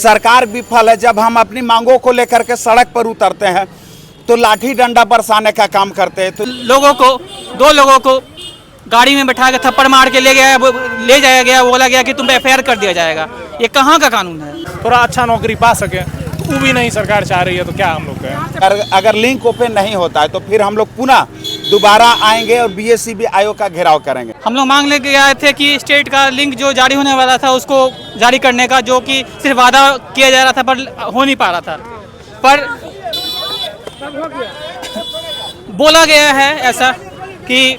सरकार विफल है। जब हम अपनी मांगों को लेकर के सड़क पर उतरते हैं तो लाठी डंडा बरसाने का काम करते हैं। तो दो लोगों को गाड़ी में बैठा के थप्पड़ मार के ले जाया गया, बोला गया कि तुम पे एफआईआर कर दिया जाएगा। ये कहाँ का कानून है? थोड़ा अच्छा नौकरी पा सके वो भी नहीं सरकार चाह रही है, तो क्या हम लोग कहें। अगर लिंक ओपन नहीं होता है तो फिर हम लोग पुनः दोबारा आएंगे और बीएससीबी आयोग का घेराव करेंगे। हम लोग मांग लेके आए थे कि स्टेट का लिंक जो जारी होने वाला था उसको जारी करने का, जो कि सिर्फ वादा किया जा रहा था पर हो नहीं पा रहा था। पर बोला गया है ऐसा कि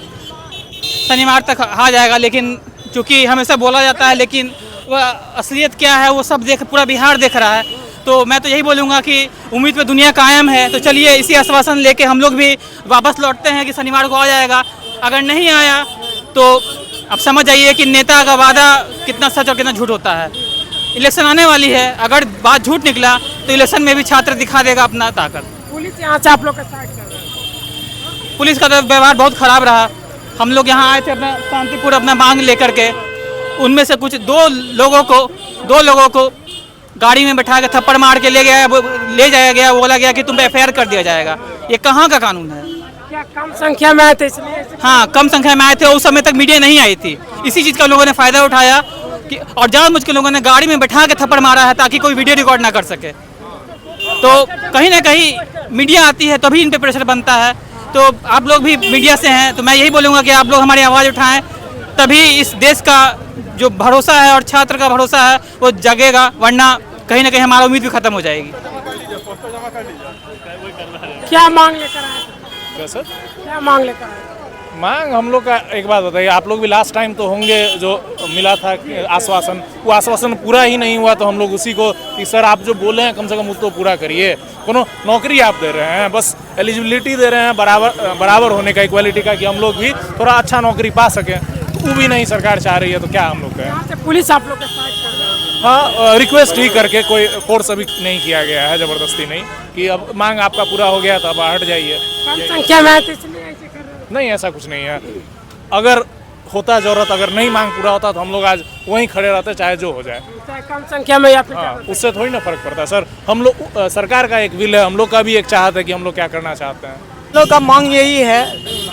शनिवार तक आ जाएगा, लेकिन चूँकि हमेशा बोला जाता है, लेकिन वह असलियत क्या है वो सब पूरा बिहार देख रहा है। तो मैं तो यही बोलूँगा कि उम्मीद पे दुनिया कायम है। तो चलिए इसी आश्वासन लेके हम लोग भी वापस लौटते हैं कि शनिवार को आ जाएगा। अगर नहीं आया तो अब समझ जाइए कि नेता का वादा कितना सच और कितना झूठ होता है। इलेक्शन आने वाली है, अगर बात झूठ निकला तो इलेक्शन में भी छात्र दिखा देगा अपना ताकत। पुलिस यहाँ से आप लोग का साथ कर रहा है। पुलिस का तो व्यवहार बहुत ख़राब रहा। हम लोग यहाँ आए थे अपना शांतिपूर्ण अपना मांग लेकर के, उनमें से कुछ दो लोगों को गाड़ी में बैठा के थप्पड़ मार के ले जाया गया, बोला गया कि तुम पे एफआईआर कर दिया जाएगा। ये कहाँ का कानून है? क्या कम संख्या में आए थे इसलिए? हाँ, कम संख्या में आए थे। उस समय तक मीडिया नहीं आई थी। इसी चीज़ का लोगों ने फ़ायदा उठाया कि और जानबूझ के लोगों ने गाड़ी में बैठा के थप्पड़ मारा है ताकि कोई वीडियो रिकॉर्ड ना कर सके। तो कहीं ना कहीं मीडिया आती है तभी इन पे प्रेशर बनता है। तो आप लोग भी मीडिया से हैं, तो मैं यही बोलूँगा कि आप लोग हमारी आवाज़ उठाएं, तभी इस देश का जो भरोसा है और छात्र का भरोसा है वो जगेगा, वरना कहीं ना कहीं हमारा उम्मीद भी खत्म हो जाएगी। क्या मांग लेकर आए थे? क्या सर? क्या मांग लेकर आए थे? मांग हम लोग का एक बात बताइए, आप लोग भी लास्ट टाइम तो होंगे जो मिला था आश्वासन, वो आश्वासन पूरा ही नहीं हुआ। तो हम लोग उसी को कि सर आप जो बोले हैं कम से कम उसको पूरा करिए। कोनो नौकरी आप दे रहे हैं, बस एलिजिबिलिटी दे रहे हैं बराबर होने का, इक्वालिटी का, कि हम लोग भी थोड़ा अच्छा नौकरी पा सकें, वो भी नहीं सरकार चाह रही है। तो क्या हम लोग कहें। यहाँ से पुलिस आप लोग का साथ कर रहा है। हाँ, रिक्वेस्ट ही करके, कोई फोर्स अभी नहीं किया गया है, ज़बरदस्ती नहीं कि अब मांग आपका पूरा हो गया तो अब हट जाइए। कम संख्या में आए थे इसलिए ऐसे कर रहे हैं। नहीं, ऐसा कुछ नहीं है। अगर होता ज़रूरत, अगर नहीं मांग पूरा होता तो हम लोग आज वहीं खड़े रहते, चाहे जो हो जाए। चाहे कम संख्या में या फिर हाँ, ज़्यादा। उससे थोड़ी ना फर्क पड़ता है सर। हम लोग सरकार का एक विल है, हम लोग का भी एक चाहत है कि हम लोग क्या करना चाहते हैं। लोग का मांग यही है,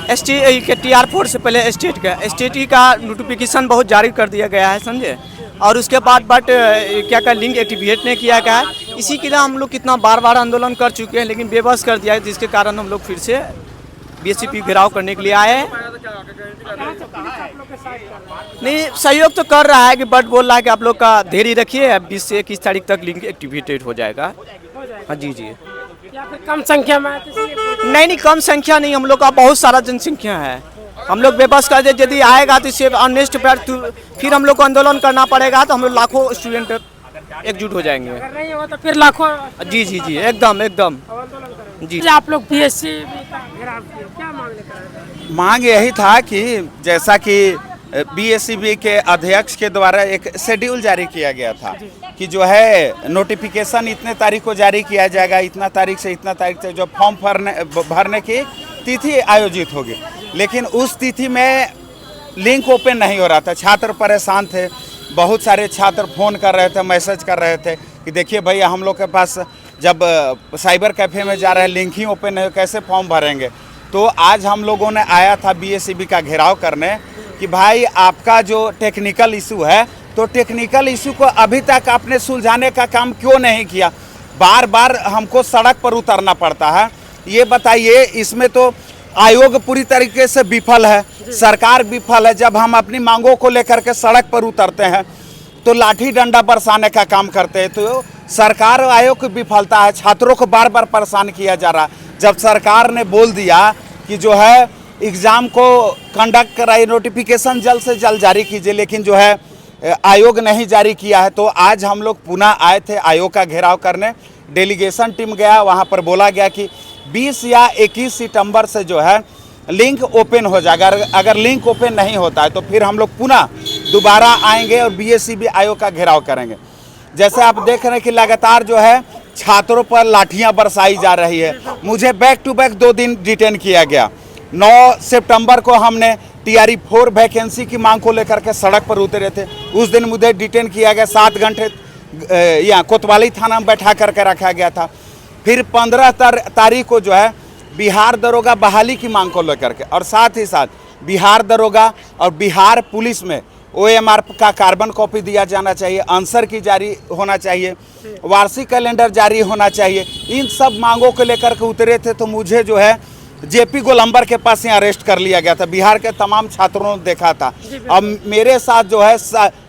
TR4 से पहले स्टेट का नोटिफिकेशन बहुत जारी कर दिया गया है, समझे। और उसके बाद क्या लिंक एक्टिवेट नहीं किया गया है। इसी के लिए हम लोग कितना बार आंदोलन कर चुके हैं, लेकिन बेबस कर दिया है, जिसके कारण हम लोग फिर से बीएसपी घेराव करने के लिए आए हैं। नहीं, सहयोग तो कर रहा है कि बट बोल रहा है कि आप लोग का धैर्य रखिए, 20 से 21 तारीख तक लिंक एक्टिवेटेड हो जाएगा। हाँ जी। या फिर कम संख्या में आए थे इसलिए? नहीं, कम संख्या नहीं, हम लोग का बहुत सारा जनसंख्या है। हम लोग बेबस कर दे, यदि आएगा तो इसे नेक्स्ट फिर हम लोग को आंदोलन करना पड़ेगा। तो हम लोग लाखों स्टूडेंट एकजुट हो जाएंगे। अगर नहीं हुआ तो फिर लाखों। जी, एकदम जी। आप लोग बीएससी का घेराव किए, क्या मांग लेकर आए थे? मांग यही था कि जैसा कि बीएससीबी के अध्यक्ष के द्वारा एक शेड्यूल जारी किया गया था कि जो है नोटिफिकेशन इतने तारीख को जारी किया जाएगा, इतना तारीख से इतना तारीख तक जो फॉर्म भरने की तिथि आयोजित होगी। लेकिन उस तिथि में लिंक ओपन नहीं हो रहा था। छात्र परेशान थे, बहुत सारे छात्र फ़ोन कर रहे थे, मैसेज कर रहे थे कि देखिए भैया हम लोग के पास जब साइबर कैफ़े में जा रहे हैं लिंक ही ओपन नहीं, कैसे फॉर्म भरेंगे। तो आज हम लोगों ने आया था बीएससीबी का घेराव करने कि भाई आपका जो टेक्निकल इशू है, तो टेक्निकल इशू को अभी तक आपने सुलझाने का काम क्यों नहीं किया। बार हमको सड़क पर उतरना पड़ता है। ये बताइए, इसमें तो आयोग पूरी तरीके से विफल है, सरकार विफल है। जब हम अपनी मांगों को लेकर के सड़क पर उतरते हैं तो लाठी डंडा बरसाने का काम करते हैं। तो सरकार आयोग की विफलता है, छात्रों को बार परेशान किया जा रहा है। जब सरकार ने बोल दिया कि जो है एग्ज़ाम को कंडक्ट कराइए, नोटिफिकेशन जल्द से जल्द जारी कीजिए, लेकिन जो है आयोग नहीं जारी किया है। तो आज हम लोग पुनः आए थे आयोग का घेराव करने। डेलीगेशन टीम गया, वहाँ पर बोला गया कि 20 या 21 सितंबर से जो है लिंक ओपन हो जाएगा। अगर लिंक ओपन नहीं होता है तो फिर हम लोग पुनः दोबारा आएंगे और बीएससीबी आयोग का घेराव करेंगे। जैसे आप देख रहे हैं कि लगातार जो है छात्रों पर लाठियां बरसाई जा रही है। मुझे बैक टू बैक 2 दिन डिटेन किया गया। 9 सितंबर को हमने TRE4 वैकेंसी की मांग को लेकर के सड़क पर उतरे थे, उस दिन मुझे डिटेन किया गया। 7 घंटे यहाँ कोतवाली थाना में बैठा करके रखा गया था। फिर 15 तारीख को जो है बिहार दरोगा बहाली की मांग को लेकर के, और साथ ही साथ बिहार दरोगा और बिहार पुलिस में OMR का कार्बन कॉपी दिया जाना चाहिए, आंसर की जारी होना चाहिए, वार्षिक कैलेंडर जारी होना चाहिए। इन सब मांगों को लेकर के उतरे थे तो मुझे जो है JP गोलंबर के पास यहाँ अरेस्ट कर लिया गया था। बिहार के तमाम छात्रों ने देखा था। अब मेरे साथ जो है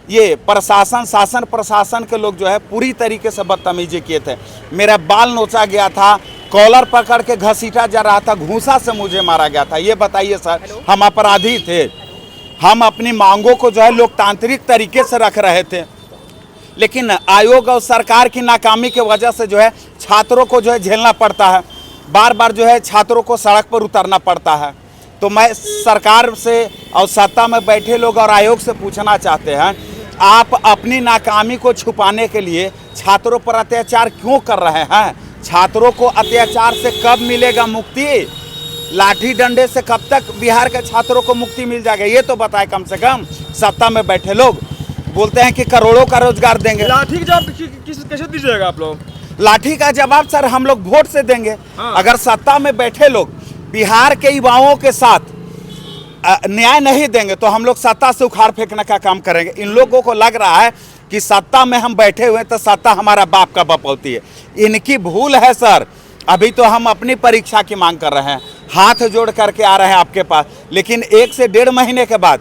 ये प्रशासन, शासन प्रशासन के लोग जो है पूरी तरीके से बदतमीजी किए थे। मेरा बाल नोचा गया था, कॉलर पकड़ के घसीटा जा रहा था, घूंसा से मुझे मारा गया था। ये बताइए सर, हम अपराधी थे? हम अपनी मांगों को जो है लोकतांत्रिक तरीके से रख रहे थे, लेकिन आयोग और सरकार की नाकामी की वजह से जो है छात्रों को जो है झेलना पड़ता है, बार बार जो है छात्रों को सड़क पर उतरना पड़ता है। तो मैं सरकार से और सत्ता में बैठे लोग और आयोग से पूछना चाहते हैं, आप अपनी नाकामी को छुपाने के लिए छात्रों पर अत्याचार क्यों कर रहे हैं? छात्रों को अत्याचार से कब मिलेगा मुक्ति? लाठी डंडे से कब तक बिहार के छात्रों को मुक्ति मिल जाएगा? ये तो बताए कम से कम। सत्ता में बैठे लोग बोलते हैं कि करोड़ों का रोजगार देंगे। लाठी का जवाब कैसे दीजिएगा आप लोग? लाठी का जवाब सर हम लोग वोट से देंगे। हाँ। अगर सत्ता में बैठे लोग बिहार के युवाओं के साथ न्याय नहीं देंगे तो हम लोग सत्ता से उखाड़ फेंकने का काम करेंगे। इन लोगों को लग रहा है कि सत्ता में हम बैठे हुए तो सत्ता हमारा बाप का बपौती है। इनकी भूल है सर। अभी तो हम अपनी परीक्षा की मांग कर रहे हैं, हाथ जोड़ करके आ रहे हैं आपके पास, लेकिन 1 से 1.5 महीने के बाद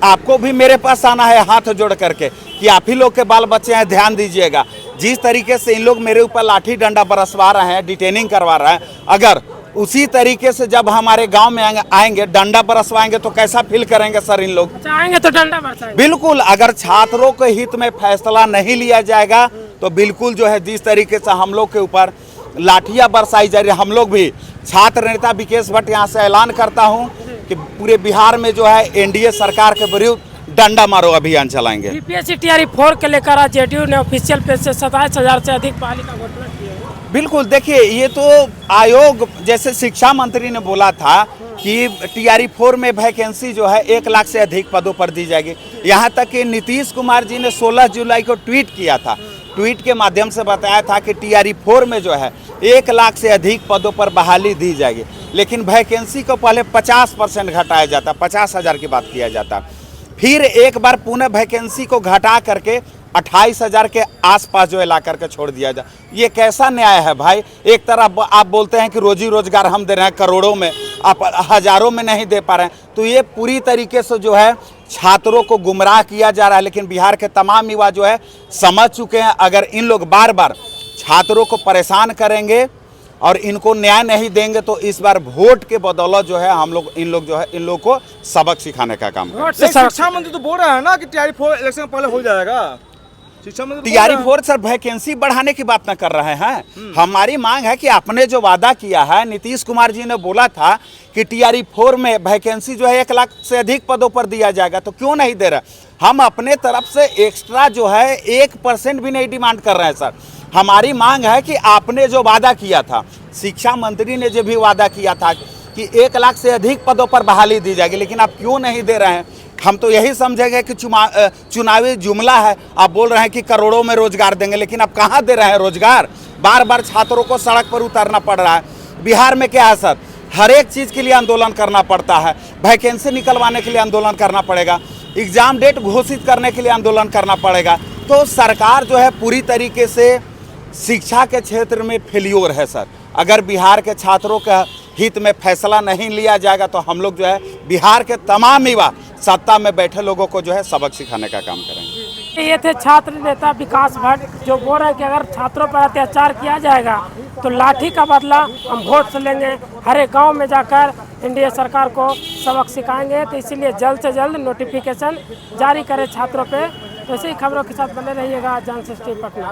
आपको भी मेरे पास आना है हाथ जोड़ करके कि आप ही लोग के बाल बच्चे हैं, ध्यान दीजिएगा। जिस तरीके से इन लोग मेरे ऊपर लाठी डंडा बरसवा रहे हैं, डिटेनिंग करवा रहे हैं, अगर उसी तरीके से जब हमारे गांव में आएंगे डंडा बरसवाएंगे तो कैसा फील करेंगे सर इन लोग? चाहेंगे तो डंडा बरसाएंगे। बिल्कुल, अगर छात्रों के हित में फैसला नहीं लिया जाएगा तो बिल्कुल जो है जिस तरीके से हम लोग के ऊपर लाठियां बरसाई जा रही है, हम लोग भी छात्र नेता विकेश भट्ट यहाँ से ऐलान करता हूँ कि पूरे बिहार में जो है NDA सरकार के विरुद्ध डंडा मारो अभियान चलाएंगे। BPSC TRE 4 के लेकर आज JDU ने ऑफिशियल पेज से 27,000 से अधिक बहाली का घोषणा किया है। बिल्कुल, देखिए ये तो आयोग, जैसे शिक्षा मंत्री ने बोला था कि TRE 4 में वैकेंसी जो है 1 लाख से अधिक पदों पर दी जाएगी। यहाँ तक कि नीतीश कुमार जी ने 16 जुलाई को ट्वीट किया था, ट्वीट के माध्यम से बताया था कि TRE 4 में जो है 1 लाख से अधिक पदों पर बहाली दी जाएगी, लेकिन वैकेंसी को पहले 50% घटाया जाता, 50,000 की बात किया जाता, फिर एक बार पुनः वैकेंसी को घटा करके 28,000 के आसपास जो है ला करके छोड़ दिया जाए। ये कैसा न्याय है भाई? एक तरफ आप बोलते हैं कि रोजी रोजगार हम दे रहे हैं करोड़ों में, आप हजारों में नहीं दे पा रहे हैं, तो ये पूरी तरीके से जो है छात्रों को गुमराह किया जा रहा है। लेकिन बिहार के तमाम युवा जो है समझ चुके हैं, अगर इन लोग बार बार छात्रों को परेशान करेंगे और इनको न्याय नहीं देंगे तो इस बार वोट के बदौलत जो है हम लोग इन लोग को सबक सिखाने का काम करेंगे। शिक्षा मंत्री तो बोल रहा है ना कि TRE 4 इलेक्शन पहले हो जाएगा। शिक्षा मंत्री TRE 4 सर वैकेंसी बढ़ाने की बात न कर रहे हैं। हमारी मांग है कि आपने जो वादा किया है, नीतीश कुमार जी ने बोला था कि TRE 4 में वैकेंसी जो है 1 लाख से अधिक पदों पर दिया जाएगा, तो क्यों नहीं दे रहा? हम अपने तरफ से एक्स्ट्रा जो है 1% भी नहीं डिमांड कर रहे हैं सर। हमारी मांग है कि आपने जो वादा किया था, शिक्षा मंत्री ने जो भी वादा किया था कि 1 लाख से अधिक पदों पर बहाली दी जाएगी, लेकिन आप क्यों नहीं दे रहे हैं? हम तो यही समझेंगे कि चुनावी जुमला है। आप बोल रहे हैं कि करोड़ों में रोजगार देंगे, लेकिन आप कहाँ दे रहे हैं रोजगार? बार बार छात्रों को सड़क पर उतारना पड़ रहा है। बिहार में क्या है सर, हर एक चीज़ के लिए आंदोलन करना पड़ता है। वैकेंसी निकलवाने के लिए आंदोलन करना पड़ेगा, एग्जाम डेट घोषित करने के लिए आंदोलन करना पड़ेगा। तो सरकार जो है पूरी तरीके से शिक्षा के क्षेत्र में फेल्योर है सर। अगर बिहार के छात्रों का हित में फैसला नहीं लिया जाएगा तो हम लोग जो है बिहार के तमाम युवा सत्ता में बैठे लोगों को जो है सबक सिखाने का काम करेंगे। ये थे छात्र नेता विकास भट्ट, जो बोल रहे हैं कि अगर छात्रों पर अत्याचार किया जाएगा तो लाठी का बदला हम वोट से लेंगे, हर एक गाँव में जाकर NDA सरकार को सबक सिखाएंगे। तो इसीलिए जल्द से जल्द नोटिफिकेशन जारी करें छात्रों पे। तो ऐसे ही खबरों के साथ बने रहिएगा। जान से स्टे पटना।